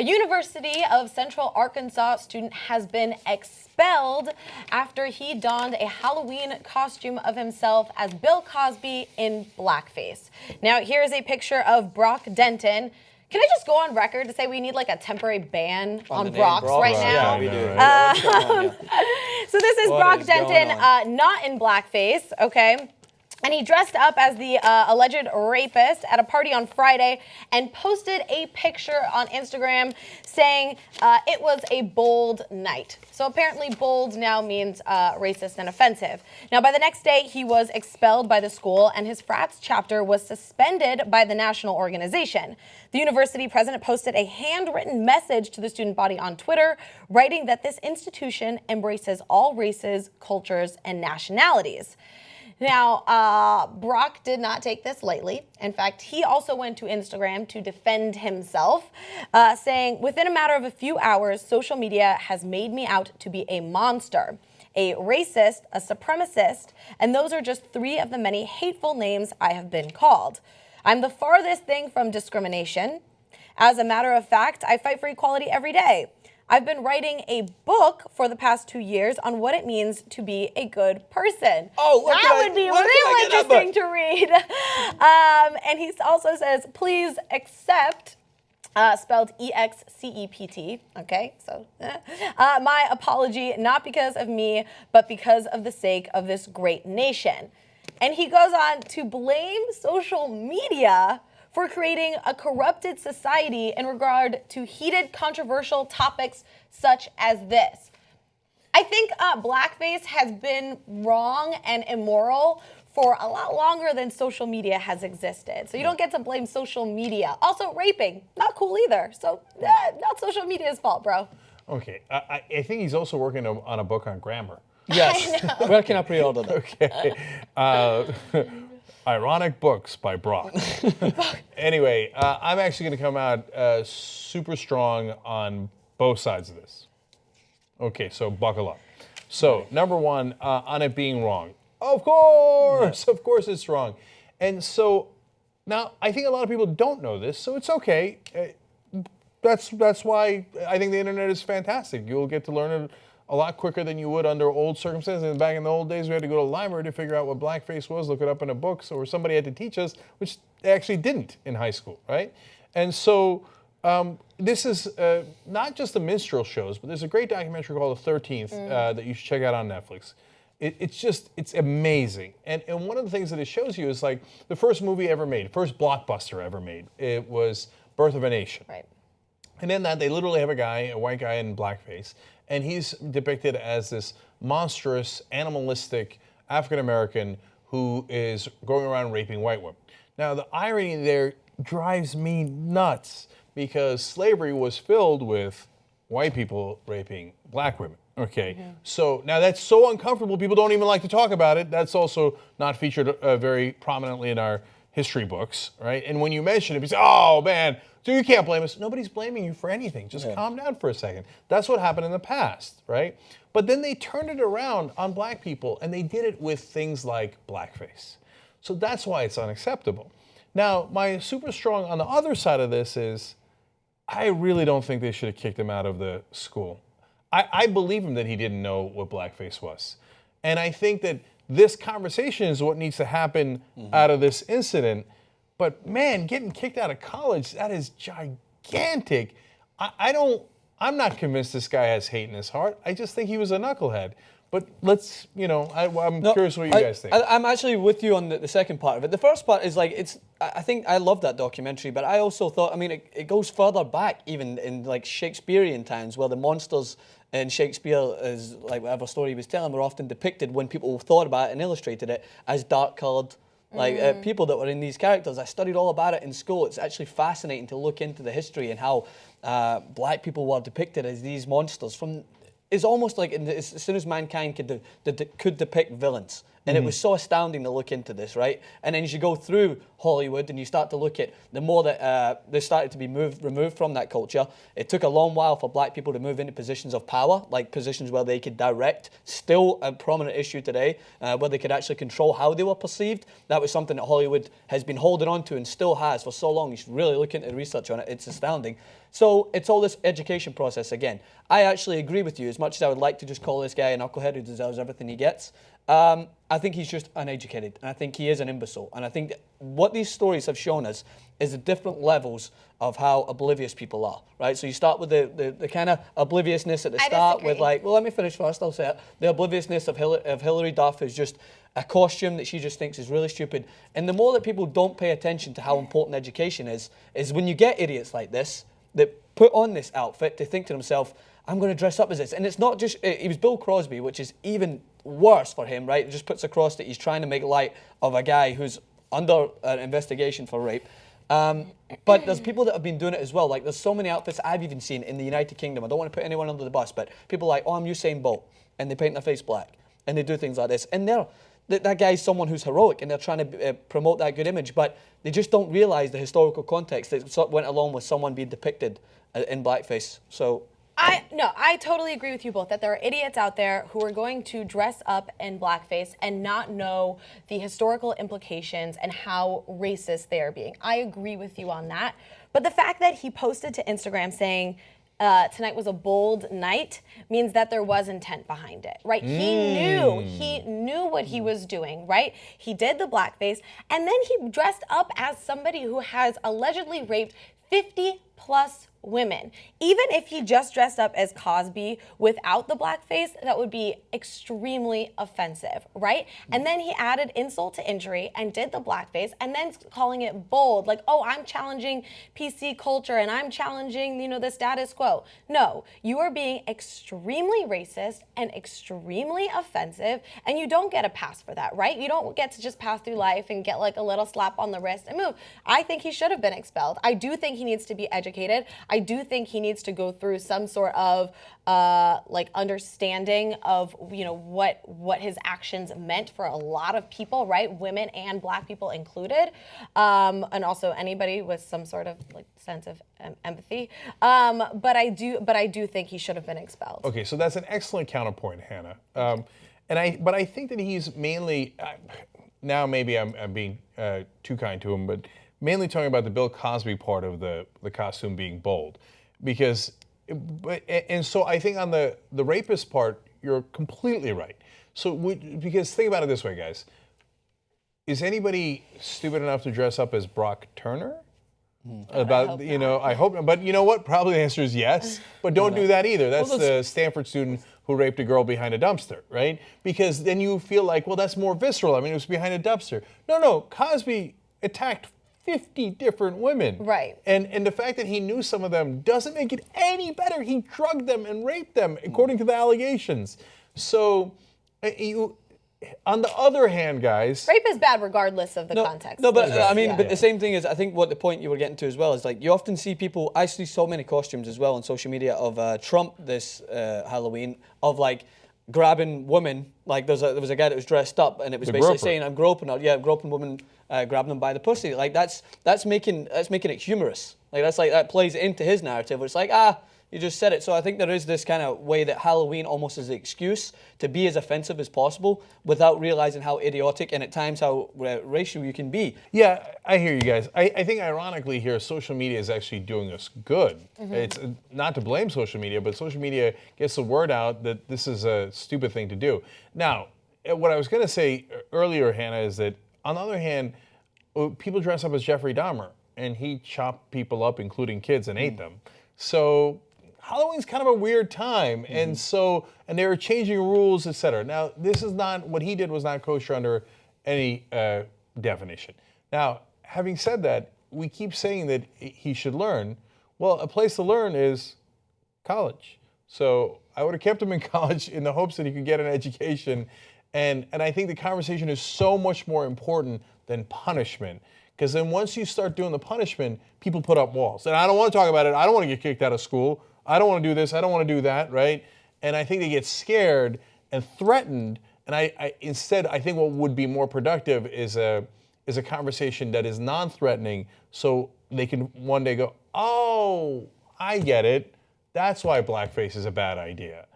A University of Central Arkansas student has been expelled after he donned a Halloween costume of himself as Bill Cosby in blackface. Now, here's a picture of Brock Denton. Can I just go on record to say we need like a temporary ban on Brocks right now? Yeah, we do. So this is Brock Denton, not in blackface, okay? And he dressed up as the alleged rapist at a party on Friday and posted a picture on Instagram saying it was a bold night. So apparently bold now means racist and offensive. Now, by the next day, he was expelled by the school and his frats chapter was suspended by the national organization. The university president posted a handwritten message to the student body on Twitter, writing that this institution embraces all races, cultures, and nationalities. Now, Brock did not take this lightly. In fact, he also went to Instagram to defend himself, saying, within a matter of a few hours, social media has made me out to be a monster, a racist, a supremacist, and those are just 3 of the many hateful names I have been called. I'm the farthest thing from discrimination. As a matter of fact, I fight for equality every day. I've been writing a book for the past 2 years on what it means to be a good person. Oh, that would be real interesting to read. And he also says, please accept, spelled E-X-C-E-P-T, okay? So, my apology, not because of me, but because of the sake of this great nation. And he goes on to blame social media for creating a corrupted society in regard to heated, controversial topics such as this. I think blackface has been wrong and immoral for a lot longer than social media has existed. So you don't get to blame social media. Also, raping, not cool either. So not social media's fault, bro. Okay, I think he's also working on a book on grammar. Yes. Where can I pre-order that? Okay. Ironic Books by Brock. Anyway, I'm actually going to come out super strong on both sides of this. Okay, so buckle up. So, number one, on it being wrong. Of course it's wrong. And so, now, I think a lot of people don't know this, so it's okay. That's why I think the internet is fantastic. You'll get to learn it a lot quicker than you would under old circumstances. And back in the old days, we had to go to the library to figure out what blackface was, look it up in a book, or somebody had to teach us, which they actually didn't in high school, right? And so this is not just the minstrel shows, but there's a great documentary called The 13th that you should check out on Netflix. It's amazing. And one of the things that it shows you is like the first movie ever made, first blockbuster ever made. It was Birth of a Nation. Right. And in that, they literally have a white guy in blackface, and he's depicted as this monstrous, animalistic African-American who is going around raping white women. Now, the irony there drives me nuts because slavery was filled with white people raping black women. Okay, so now that's so uncomfortable, people don't even like to talk about it. That's also not featured very prominently in our history books, right? And when you mention it, you say, oh man, so you can't blame us. Nobody's blaming you for anything. Just calm down for a second. That's what happened in the past, right? But then they turned it around on black people and they did it with things like blackface. So that's why it's unacceptable. Now, my super strong on the other side of this is, I really don't think they should have kicked him out of the school. I believe him that he didn't know what blackface was. And I think that this conversation is what needs to happen out of this incident. But man, getting kicked out of college, that is gigantic. I'm not convinced this guy has hate in his heart. I just think he was a knucklehead. But let's, I'm curious what you guys think. I'm actually with you on the second part of it. The first part is like, I think I love that documentary, but I also thought, it goes further back even in like Shakespearean times where the monsters in Shakespeare, is like whatever story he was telling, were often depicted when people thought about it and illustrated it as dark-colored people that were in these characters. I studied all about it in school. It's actually fascinating to look into the history and how black people were depicted as these monsters. It's almost like as soon as mankind could depict villains, And it was so astounding to look into this, right? And then as you go through Hollywood and you start to look at the more that they started to be removed from that culture, it took a long while for black people to move into positions of power, like positions where they could direct, still a prominent issue today, where they could actually control how they were perceived. That was something that Hollywood has been holding on to and still has for so long. You should really look into the research on it. It's astounding. So it's all this education process again. I actually agree with you. As much as I would like to just call this guy a knucklehead who deserves everything he gets, I think he's just uneducated, and I think he is an imbecile. And I think that what these stories have shown us is the different levels of how oblivious people are, right? So you start with the kind of obliviousness at the start with like, well, let me finish first, I'll say it. The obliviousness of Hillary Duff is just a costume that she just thinks is really stupid. And the more that people don't pay attention to how important education is when you get idiots like this that put on this outfit to think to themselves, I'm going to dress up as this. And it's not just, he was Bill Crosby, which is even worse for him, right? It just puts across that he's trying to make light of a guy who's under an investigation for rape. But there's people that have been doing it as well. Like there's so many outfits I've even seen in the United Kingdom. I don't want to put anyone under the bus, but people like, oh, I'm Usain Bolt, and they paint their face black, and they do things like this. And that guy's someone who's heroic, and they're trying to promote that good image, but they just don't realize the historical context that went along with someone being depicted in blackface. So. I totally agree with you both that there are idiots out there who are going to dress up in blackface and not know the historical implications and how racist they are being. I agree with you on that. But the fact that he posted to Instagram saying, tonight was a bold night means that there was intent behind it, right? He knew what he was doing, right? He did the blackface, and then he dressed up as somebody who has allegedly raped 50 plus women. Even if he just dressed up as Cosby without the blackface, that would be extremely offensive, right? And then he added insult to injury and did the blackface, and then calling it bold, like, oh, I'm challenging PC culture and I'm challenging, the status quo. No, you are being extremely racist and extremely offensive, and you don't get a pass for that, right? You don't get to just pass through life and get like a little slap on the wrist and move. I think he should have been expelled. I do think he needs to be educated. I do think he needs to go through some sort of understanding of what his actions meant for a lot of people, right? Women and black people included, and also anybody with some sort of sense of empathy. But I do think he should have been expelled. Okay, so that's an excellent counterpoint, Hannah. But I think that he's mainly now maybe I'm being too kind to him, but mainly talking about the Bill Cosby part of the costume being bold, because so I think on the rapist part, you're completely right. So because think about it this way, guys, is anybody stupid enough to dress up as Brock Turner? I hope not. But you know what? Probably the answer is yes. But don't do that either. That's the Stanford student who raped a girl behind a dumpster, right? Because then you feel like, well, that's more visceral. I mean, it was behind a dumpster. No, Cosby attacked 50 different women. Right. And the fact that he knew some of them doesn't make it any better. He drugged them and raped them, according to the allegations. So, on the other hand, guys... Rape is bad regardless of the context. No, but but the same thing is, I think what the point you were getting to as well is, like, you often see people, I see so many costumes as well on social media of Trump this Halloween, of, like, grabbing women. Like, there was a guy that was dressed up, and it was basically saying, I'm groping her. Yeah, groping women, grabbing them by the pussy. Like, that's making it humorous. Like, that plays into his narrative, where it's like, you just said it. So I think there is this kind of way that Halloween almost is the excuse to be as offensive as possible without realizing how idiotic and at times how racial you can be. Yeah, I hear you guys. I think ironically here, social media is actually doing us good. Mm-hmm. It's not to blame social media, but social media gets the word out that this is a stupid thing to do. Now, what I was going to say earlier, Hannah, is that on the other hand, people dress up as Jeffrey Dahmer, and he chopped people up, including kids, and ate them. So Halloween's kind of a weird time, and they were changing rules, etc. Now, this is not, what he did was not kosher under any definition. Now, having said that, we keep saying that he should learn. Well, a place to learn is college. So I would have kept him in college in the hopes that he could get an education, and I think the conversation is so much more important than punishment. Because then once you start doing the punishment, people put up walls. And I don't want to talk about it. I don't want to get kicked out of school. I don't want to do this. I don't want to do that, right? And I think they get scared and threatened, And instead, I think what would be more productive is a conversation that is non-threatening, so they can one day go, oh, I get it. That's why blackface is a bad idea.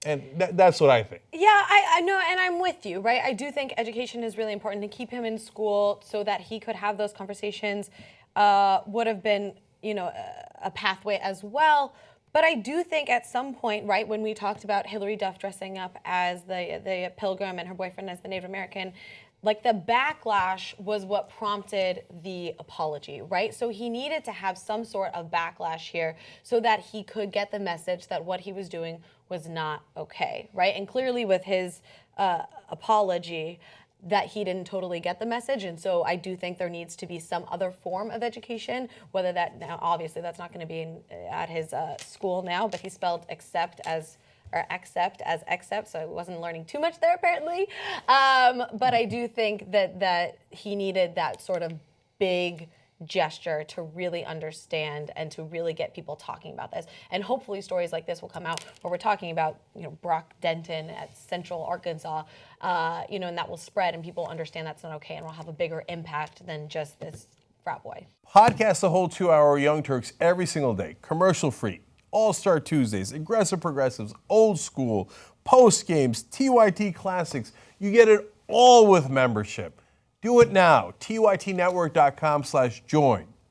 And that's what I think. Yeah, I know, and I'm with you, right? I do think education is really important. To keep him in school so that he could have those conversations would have been, a pathway as well. But I do think at some point, right, when we talked about Hillary Duff dressing up as the pilgrim and her boyfriend as the Native American, like the backlash was what prompted the apology, right? So he needed to have some sort of backlash here so that he could get the message that what he was doing was not okay, right? And clearly with his apology, that he didn't totally get the message. And so I do think there needs to be some other form of education, whether that, now obviously that's not going to be at his school now, but he spelled accept as accept, so I wasn't learning too much there apparently. But I do think that he needed that sort of big gesture to really understand and to really get people talking about this. And hopefully stories like this will come out where we're talking about, Brock Denton at Central Arkansas, and that will spread and people understand that's not okay and will have a bigger impact than just this frat boy. Podcast the whole 2-hour Young Turks every single day, commercial free. All-Star Tuesdays, Aggressive Progressives, Old School, Post Games, TYT Classics. You get it all with membership. Do it now. TYTnetwork.com/join.